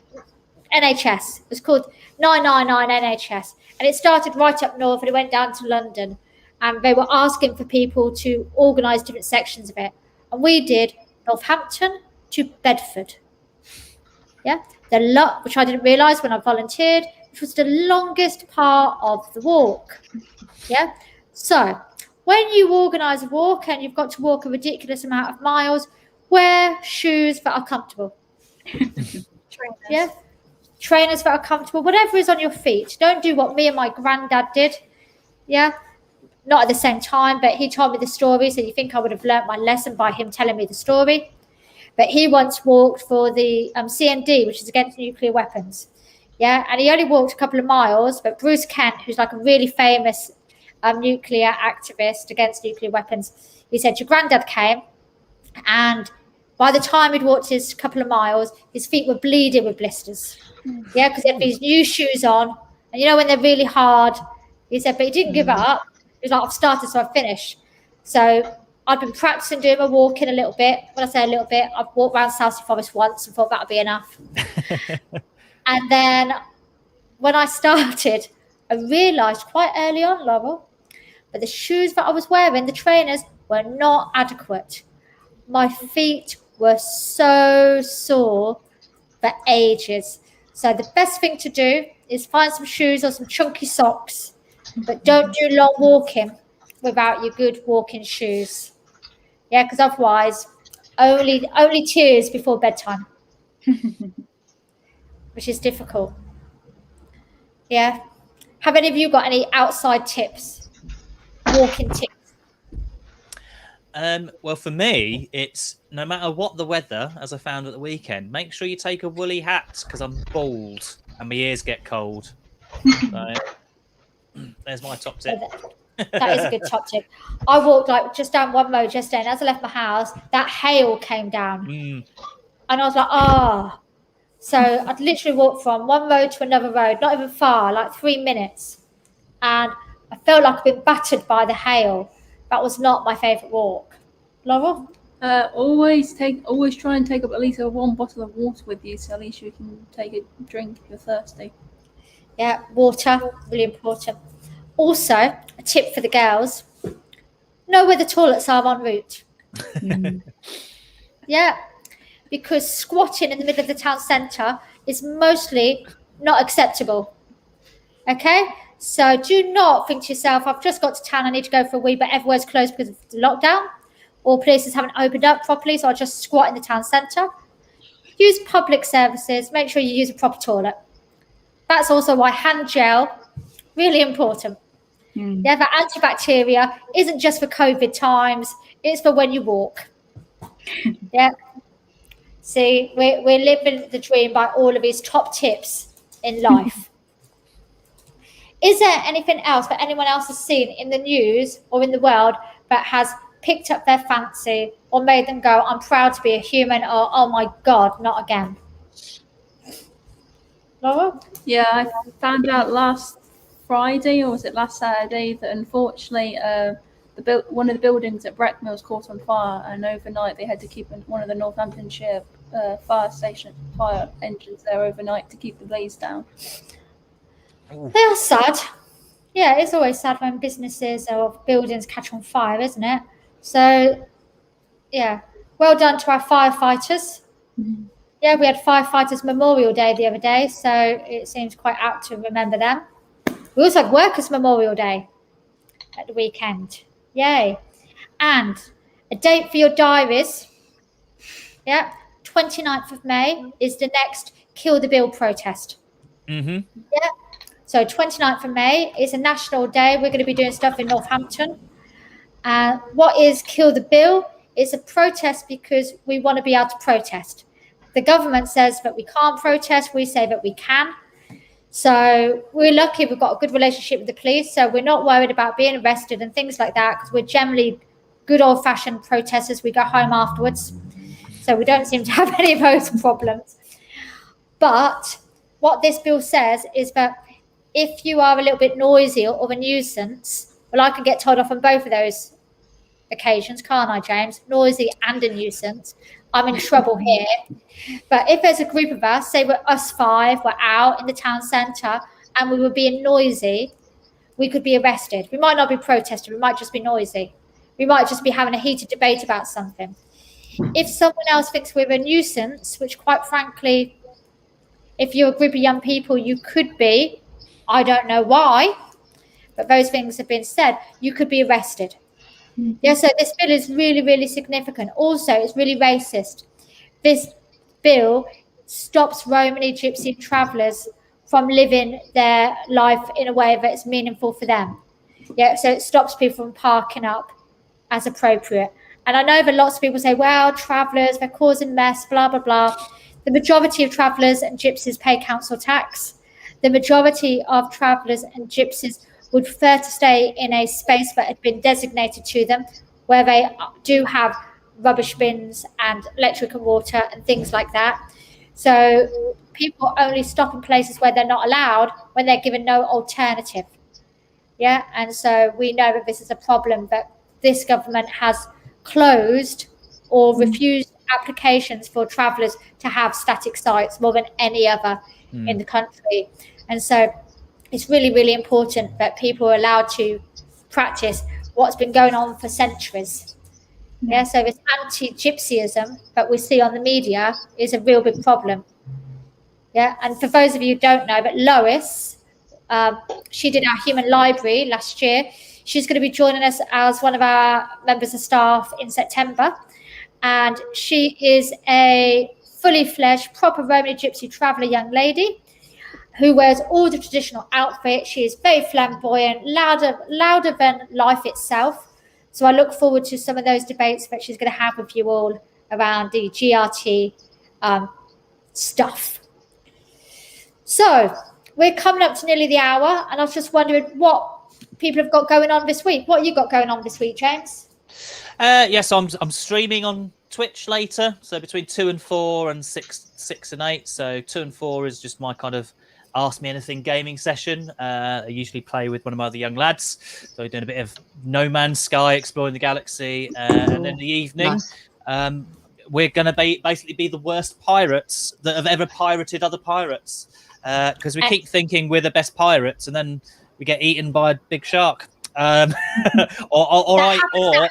NHS. It was called 999 NHS. And it started right up north and it went down to London. And they were asking for people to organise different sections of it. And we did Northampton to Bedford. Yeah, which I didn't realise when I volunteered, which was the longest part of the walk. Yeah, so when you organise a walk and you've got to walk a ridiculous amount of miles, wear shoes that are comfortable. Trainers that are comfortable, whatever is on your feet. Don't do what me and my granddad did. Yeah, not at the same time, but he told me the story, so you think I would have learnt my lesson by him telling me the story. But he once walked for the CND, which is against nuclear weapons. Yeah, and he only walked a couple of miles, but Bruce Kent, who's like a really famous nuclear activist against nuclear weapons, he said your granddad came, and by the time he'd walked his couple of miles, his feet were bleeding with blisters. Yeah, because he had these new shoes on, and you know when they're really hard, he said, but he didn't give up. It was like, I've started, so I've finished. So I've been practicing doing my walking a little bit. When I say a little bit, I've walked around Southsea Forest once and thought that'll be enough. And then when I started, I realised quite early on, Laurel, but the shoes that I was wearing, the trainers, were not adequate. My feet were so sore for ages. So the best thing to do is find some shoes or some chunky socks, but don't do long walking without your good walking shoes. Yeah, because otherwise, only tears before bedtime, which is difficult. Yeah. Have any of you got any outside tips? Walking tips? Well, for me, it's no matter what the weather, as I found at the weekend, make sure you take a woolly hat because I'm bald and my ears get cold. So, there's my top tip. That is a good top tip. I walked like just down one road yesterday, and as I left my house, that hail came down. And I was like, ah. So I'd literally walked from one road to another road, not even far, like 3 minutes. And I felt like I'd been battered by the hail. That was not my favourite walk. Laurel? Always try and take up at least one bottle of water with you, so at least you can take a drink if you're thirsty. Yeah, water, really important. Also, a tip for the girls, know where the toilets are en route. Yeah, because squatting in the middle of the town centre is mostly not acceptable. Okay? So do not think to yourself, I've just got to town, I need to go for a wee, but everywhere's closed because of the lockdown, or places haven't opened up properly, so I'll just squat in the town centre. Use public services, make sure you use a proper toilet. That's also why hand gel, really important. Yeah, that antibacteria isn't just for COVID times, it's for when you walk. Yeah. See, we're living the dream by all of these top tips in life. Is there anything else that anyone else has seen in the news or in the world that has picked up their fancy or made them go, I'm proud to be a human, or oh my God, not again? Laura? Yeah, I found out last Friday, or was it last Saturday, that unfortunately one of the buildings at Brackmills caught on fire, and overnight they had to keep one of the Northamptonshire fire engines there overnight to keep the blaze down. They are sad. Yeah, it's always sad when businesses or buildings catch on fire, isn't it? So, yeah, well done to our firefighters. Yeah, we had Firefighters Memorial Day the other day, so it seems quite apt to remember them. We also had Workers Memorial Day at the weekend. Yay. And a date for your diaries. Yeah, 29th of May is the next Kill the Bill protest. Yeah. So 29th of May is a national day. We're going to be doing stuff in Northampton. What is Kill the Bill? It's a protest because we want to be able to protest. The government says that we can't protest. We say that we can. So we're lucky we've got a good relationship with the police. So we're not worried about being arrested and things like that because we're generally good old-fashioned protesters. We go home afterwards. So we don't seem to have any of those problems. But what this bill says is that if you are a little bit noisy or a nuisance, well, I can get told off on both of those occasions, can't I, James? Noisy and a nuisance. I'm in trouble here. But if there's a group of us, say we're us five, we're out in the town centre and we were being noisy, we could be arrested. We might not be protesting, we might just be noisy. We might just be having a heated debate about something. If someone else thinks we're a nuisance, which quite frankly, if you're a group of young people, you could be, I don't know why, but those things have been said, you could be arrested. Yeah, so this bill is really, really significant. Also, it's really racist. This bill stops Romani Gypsy travellers from living their life in a way that's meaningful for them. Yeah, so it stops people from parking up as appropriate. And I know that lots of people say, well, travellers, they're causing mess, blah, blah, blah. The majority of travellers and gypsies pay council tax. The majority of travellers and gypsies would prefer to stay in a space that had been designated to them, where they do have rubbish bins and electric and water and things like that. So people only stop in places where they're not allowed when they're given no alternative. Yeah, and so we know that this is a problem, that this government has closed or refused applications for travellers to have static sites more than any other in the country. And so it's really, really important that people are allowed to practice what's been going on for centuries. Yeah, so this anti-gypsyism that we see on the media is a real big problem. Yeah, and for those of you who don't know, but Lois, she did our human library last year. She's going to be joining us as one of our members of staff in September. And she is a fully fledged, proper Romany Gypsy traveller young lady who wears all the traditional outfit. She is very flamboyant, louder than life itself. So I look forward to some of those debates that she's going to have with you all around the GRT stuff. So we're coming up to nearly the hour, and I was just wondering what people have got going on this week. What you got going on this week, James? Yes, I'm streaming on Twitch later, so between 2 and 4 and 6 and 8. So 2 and 4 is just my kind of Ask Me Anything gaming session. I usually play with one of my other young lads, so we're doing a bit of No Man's Sky, exploring the galaxy, and in the evening, we're going to basically be the worst pirates that have ever pirated other pirates, because we keep thinking we're the best pirates, and then we get eaten by a big shark. That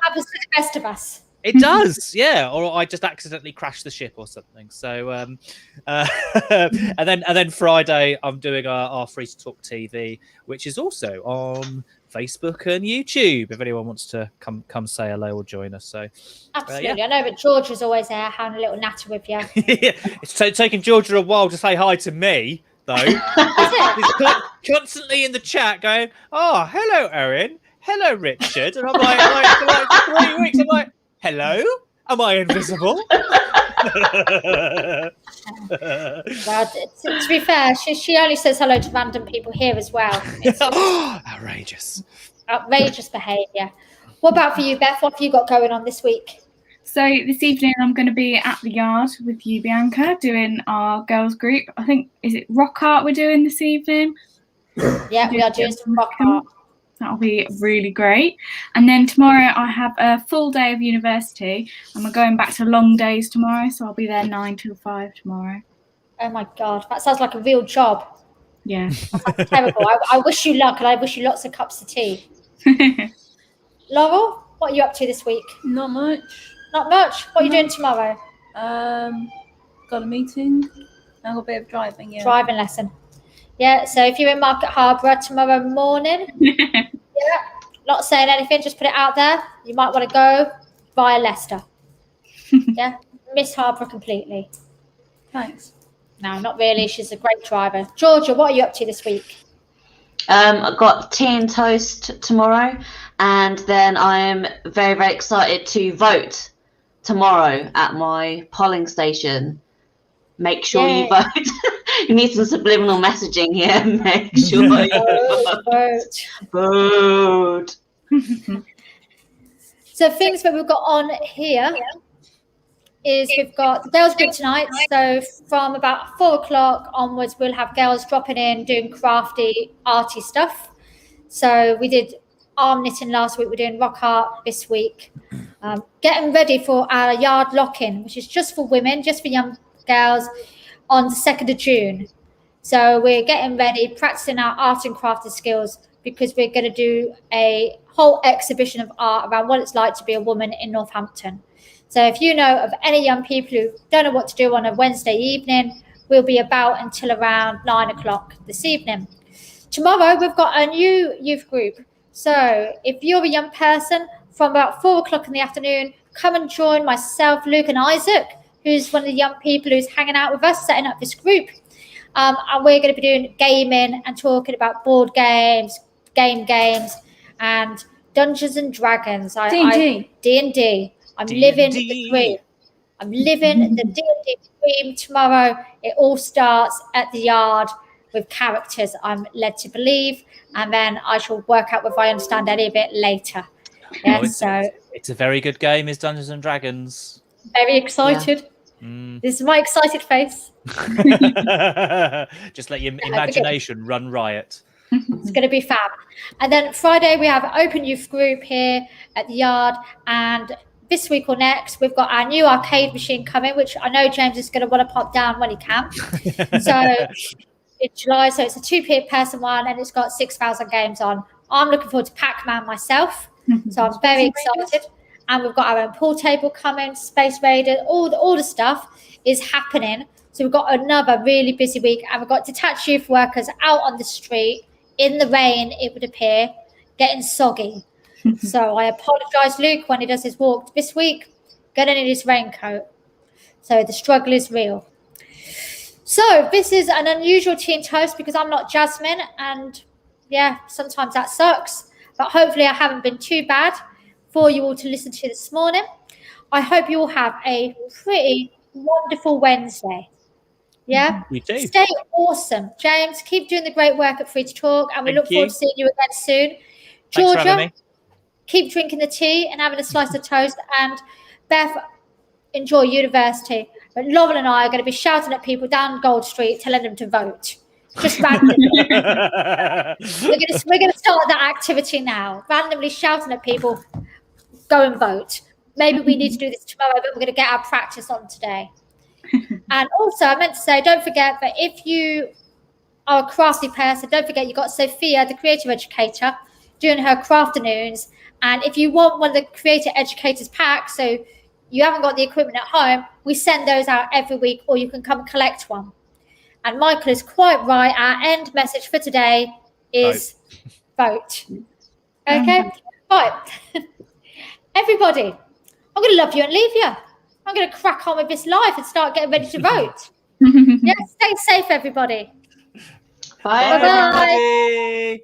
happens to the best of us. It does, yeah. Or I just accidentally crash the ship or something. So, and then Friday I'm doing our Free to Talk TV, which is also on Facebook and YouTube. If anyone wants to come say hello or join us, so absolutely. I know, but George is always there having a little natter with you. Yeah, it's taking Georgia a while to say hi to me, though. He's constantly in the chat going, "Oh, hello, Erin. Hello, Richard," and I'm like for like 3 weeks. I'm like, "Hello? Am I invisible?" Well, to be fair, she only says hello to random people here as well. It's outrageous behaviour. What about for you, Beth? What have you got going on this week? So this evening I'm going to be at the yard with you, Bianca, doing our girls group. I think, is it rock art we're doing this evening? Yeah, we are doing some rock art. That'll be really great. And then tomorrow I have a full day of university, and we're going back to long days tomorrow, so I'll be there 9 till 5 tomorrow. Oh my God, that sounds like a real job. Yeah. That's terrible. I wish you luck, and I wish you lots of cups of tea. Laurel, what are you up to this week? Not much. Not much. What are you doing tomorrow? Got a meeting. I've got a bit of driving, yeah. Driving lesson. Yeah, so if you're in Market Harbour tomorrow morning, not saying anything, just put it out there. You might want to go via Leicester. Yeah, miss Harbour completely. Thanks. No, not really. She's a great driver. Georgia, what are you up to this week? I've got tea and toast tomorrow, and then I'm very, very excited to vote tomorrow at my polling station. Make sure you vote. You need some subliminal messaging here. Make sure you vote. So things that we've got on here is we've got the girls group tonight. So from about 4 o'clock onwards, we'll have girls dropping in, doing crafty, arty stuff. So we did arm knitting last week. We're doing rock art this week. Getting ready for our yard lock-in, which is just for women, just for young girls, on the 2nd of June. So we're getting ready, practicing our art and crafting skills, because we're going to do a whole exhibition of art around what it's like to be a woman in Northampton. So if you know of any young people who don't know what to do on a Wednesday evening, we'll be about until around 9 o'clock this evening. Tomorrow, we've got a new youth group. So if you're a young person, from about 4 o'clock in the afternoon, come and join myself, Luke and Isaac, who's one of the young people who's hanging out with us, setting up this group. And we're going to be doing gaming and talking about board games, games, and Dungeons and Dragons. D&D. I'm living the dream. I'm living the D&D dream tomorrow. It all starts at the yard with characters, I'm led to believe, and then I shall work out whether I understand any of it later. Yeah, it's a very good game, is Dungeons and Dragons. Very excited. Yeah. This is my excited face. Just let your imagination run riot. It's going to be fab. And then Friday, we have open youth group here at the yard. And this week or next, we've got our new arcade machine coming, which I know James is going to want to pop down when he can. So in July, so it's a 2-person one, and it's got 6,000 games on. I'm looking forward to Pac-Man myself, so I'm very excited. And we've got our own pool table coming, Space Raiders, all the stuff is happening. So we've got another really busy week, and we've got detached youth workers out on the street in the rain, it would appear, getting soggy. So I apologise, Luke, when he does his walk this week, getting in his raincoat. So the struggle is real. So this is an unusual tea and toast because I'm not Jasmine, and yeah, sometimes that sucks. But hopefully I haven't been too bad for you all to listen to this morning. I hope you all have a pretty wonderful Wednesday. Yeah? You too. Stay awesome. James, keep doing the great work at Free to Talk, and we look forward to seeing you again soon. Thanks for having Georgia, me. keep drinking the tea and having a slice of toast. And Beth, enjoy university. But Laurel and I are going to be shouting at people down Gold Street, telling them to vote. Just randomly. we're going to start that activity now. Randomly shouting at people, go and vote. Maybe we need to do this tomorrow, but we're going to get our practice on today. And also, I meant to say, don't forget that if you are a crafty person, don't forget you've got Sophia, the creative educator, doing her crafternoons. And if you want one of the creative educators packs, so you haven't got the equipment at home, we send those out every week, or you can come collect one. And Michael is quite right. Our end message for today is vote. Okay? Right. Everybody, I'm going to love you and leave you. I'm going to crack on with this life and start getting ready to vote. Yeah, stay safe, everybody. Bye. Bye-bye. Bye.